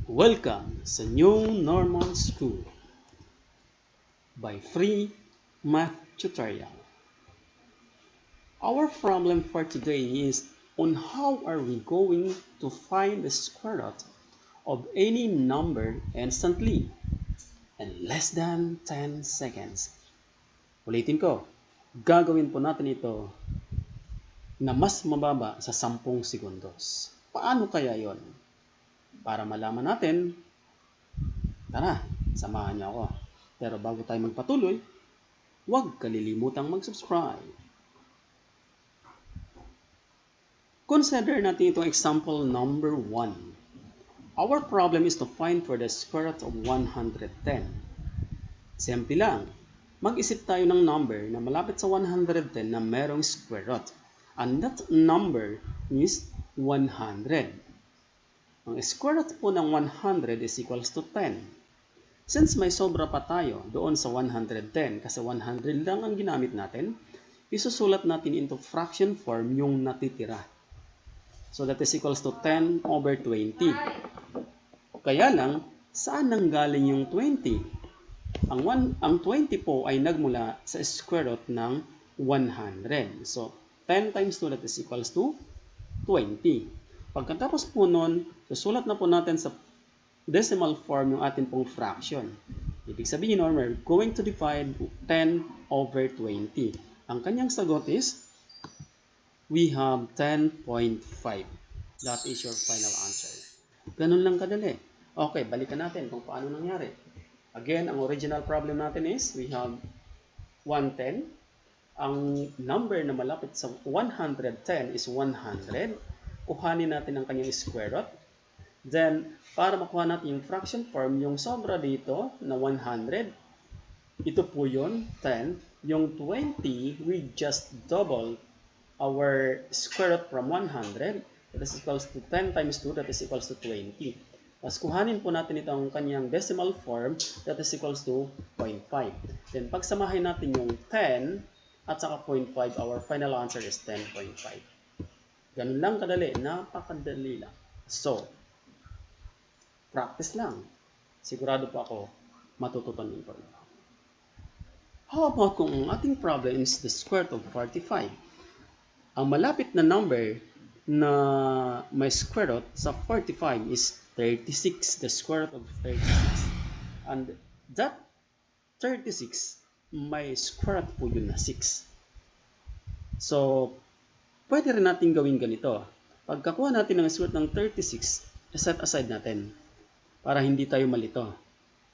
Welcome sa New Normal School by Free Math Tutorial. Our problem for today is on how are we going to find the square root of any number instantly in less than 10 seconds. Ulitin ko, gagawin po natin ito na mas mababa sa 10 segundos. Paano kaya yon? Para malaman natin, tara, samahan niyo ako. Pero bago tayo magpatuloy, huwag kalilimutang mag-subscribe. Consider natin itong example number 1. Our problem is to find for the square root of 110. Simple lang. Mag-isip tayo ng number na malapit sa 110 na merong square root. And that number is 100. Ang square root po ng 100 is equals to 10. Since may sobra pa tayo doon sa 110, kasi 100 lang ang ginamit natin, isusulat natin into fraction form yung natitira. So that is equals to 10 over 20. Kaya lang, saan nanggaling yung 20? Ang 20 po ay nagmula sa square root ng 100. So, 10 times 2 that is equals to 20. Pagkatapos po nun, susulat na po natin sa decimal form yung ating pong fraction. Ibig sabihin, we're going to divide 10 over 20. Ang kanyang sagot is, we have 10.5. That is your final answer. Ganun lang kadali. Okay, balikan natin kung paano nangyari. Again, ang original problem natin is, we have 110. Ang number na malapit sa 110 is 100. Kuhanin natin ang kanyang square root. Then, para makuha natin yung fraction form, yung sobra dito na 100, ito po yun, 10. Yung 20, we just double our square root from 100. That is equals to 10 times 2, that is equals to 20. Tapos kuhanin po natin itong kanyang decimal form, that is equals to 0.5. Then, pagsamahin natin yung 10 at saka 0.5, our final answer is 10.5. Ganun lang kadali, napakadali lang. So, practice lang. Sigurado po ako, matututunan ko rin. How about kung ang ating problem is the square root of 45? Ang malapit na number na may square root sa 45 is 36, the square root of 36. And that 36, may square root po yun na 6. So, pwede rin natin gawin ganito. Pagkakuha natin ng square root ng 36, set aside natin para hindi tayo malito.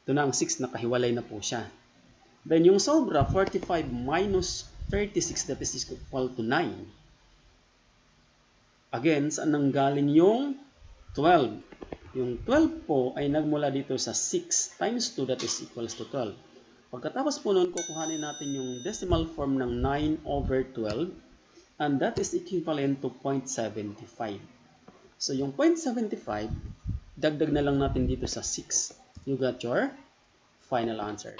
Ito na ang 6, nakahiwalay na po siya. Then yung sobra, 45 minus 36, that is equal to 9. Again, saan nanggaling yung 12? Yung 12 po ay nagmula dito sa 6 times 2, that is equals to 12. Pagkatapos po nun, kukuhanin natin yung decimal form ng 9 over 12, and that is equivalent to 0.75. So yung 0.75, dagdag na lang natin dito sa 6. You got your final answer.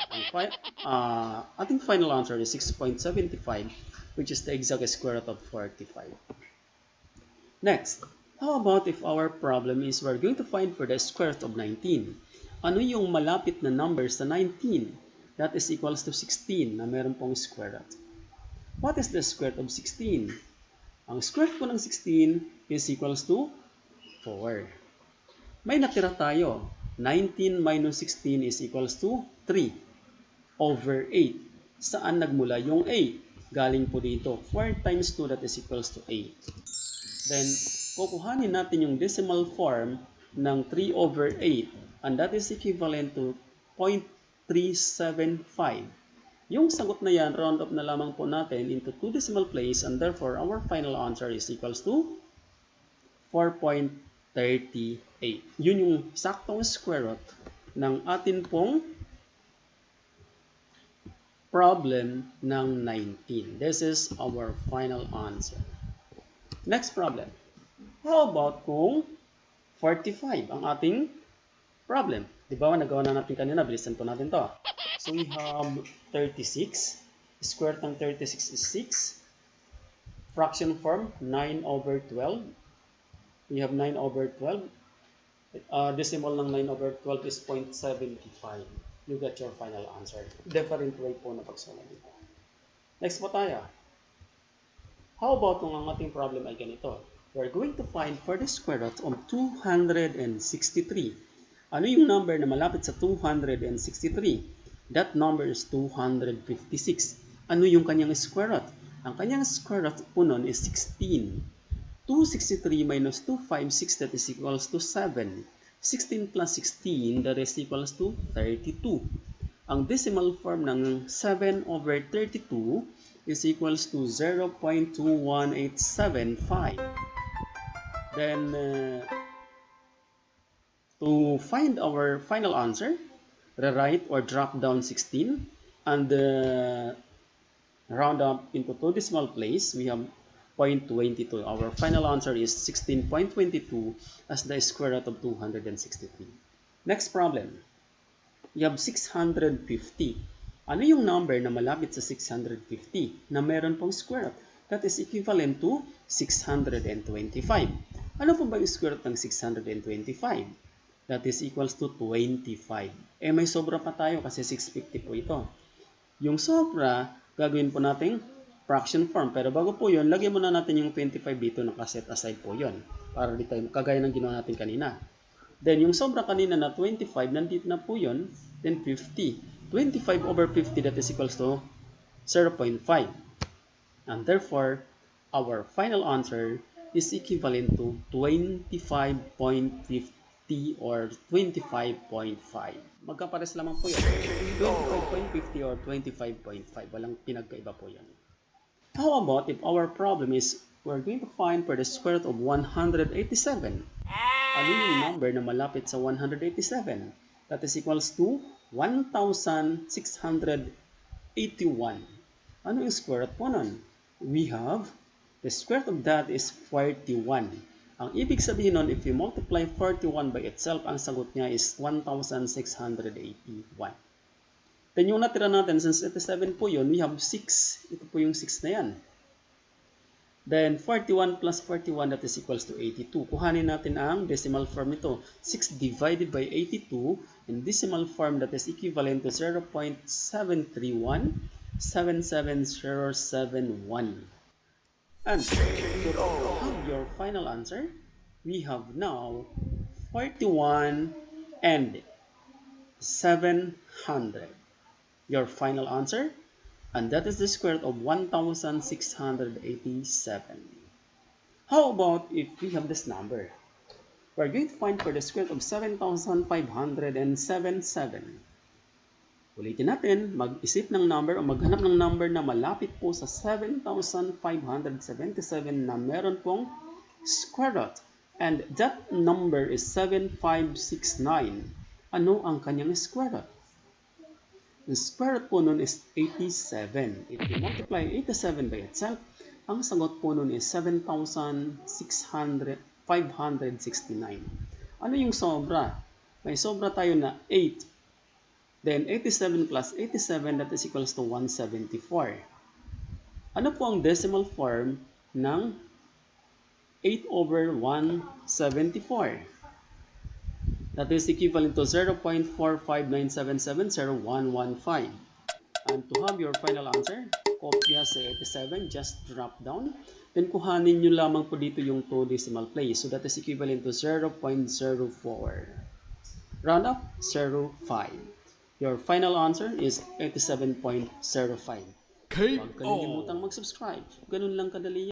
Ang ating final answer is 6.75, which is the exact square root of 45. Next, how about if our problem is we're going to find for the square root of 19? Ano yung malapit na number sa 19? That is equals to 16 na meron pong square root. What is the square root of 16? Ang square root po ng 16 is equals to 4. May natira tayo. 19 minus 16 is equals to 3 over 8. Saan nagmula yung 8? Galing po dito. 4 times 2, that is equals to 8. Then, kukuhanin natin yung decimal form ng 3 over 8. And that is equivalent to 0.375. Yung sagot na yan, round up na lamang po natin into 2 decimal place. And therefore, our final answer is equals to 4.38. Yun yung saktong square root ng atin pong problem ng 19. This is our final answer. Next problem. How about kung 45 ang ating problem? Di ba, nagawa na natin kanina, bilisan po natin to. So we have 36. Square root ng 36 is 6. Fraction form, 9 over 12. We have 9 over 12. Decimal ng 9/12 is 0.75. You get your final answer. Different way po na pagsulat dito. Next po tayo. How about kung ang ating problem ay ganito? We're going to find for the square root of 263. Ano yung number na malapit sa 263? That number is 256. Ano yung kanyang square root? Ang kanyang square root po nun is 16. 263 minus 256, that is equals to 7. 16 plus 16, that is equals to 32. Ang decimal form ng 7/32 is equals to 0.21875. Then, to find our final answer, rewrite or drop down 16 and round up into two decimal place. We have 0.22. Our final answer is 16.22 as the square root of 263. Next problem. We have 650. Ano yung number na malapit sa 650 na meron pong square root? That is equivalent to 625. Ano po ba yung square root ng 625? That is equals to 25. May sobra pa tayo kasi 650 po ito. Yung sobra, gagawin po nating fraction form. Pero bago po yun, lagyan muna natin yung 25 dito, nakaset aside po yun. Para di tayo, kagaya ng ginawa natin kanina. Then, yung sobra kanina na 25, nandito na po yun. Then, 50. 25/50, that is equals to 0.5. And therefore, our final answer is equivalent to 25.50 or 25.5. Magkapares lamang po yun. 25.50 or 25.5. Walang pinagkaiba po yan. How about if our problem is we're going to find for the square root of 187? Ano yung number na malapit sa 187? That is equals to 1,681. Ano yung square root po nun? We have the square root of that is 41. Ang ibig sabihin nun, if you multiply 41 by itself, ang sagot niya is 1,681. Then yung natira natin, since 87 po yun, we have 6. Ito po yung 6 na yan. Then 41 plus 41, that is equals to 82. Kuhanin natin ang decimal form nito. 6 divided by 82 in decimal form, that is equivalent to 0.7317771. And to have your final answer, we have now 41 and 700. Your final answer, and that is the square root of 1,687. How about if we have this number? We're going to find for the square root of 7,577. Ulitin natin, mag-isip ng number o maghanap ng number na malapit po sa 7,577 na meron pong square root. And that number is 7569. Ano ang kanyang square root? The square root po nun is 87. If you multiply 87 by itself, ang sagot po nun is 7,569. Ano yung sobra? May sobra tayo na 8. Then 87 plus 87, that is equals to 174. Ano po ang decimal form ng 8/174? That is equivalent to 0.459770115. And to have your final answer, kopya sa 87, just drop down. Then kuhanin nyo lamang po dito yung 2 decimal place. So that is equivalent to 0.04. Round up, 0.5. Your final answer is 87.05. Huwag kalimutang mag-subscribe. Ganun lang kadali yan.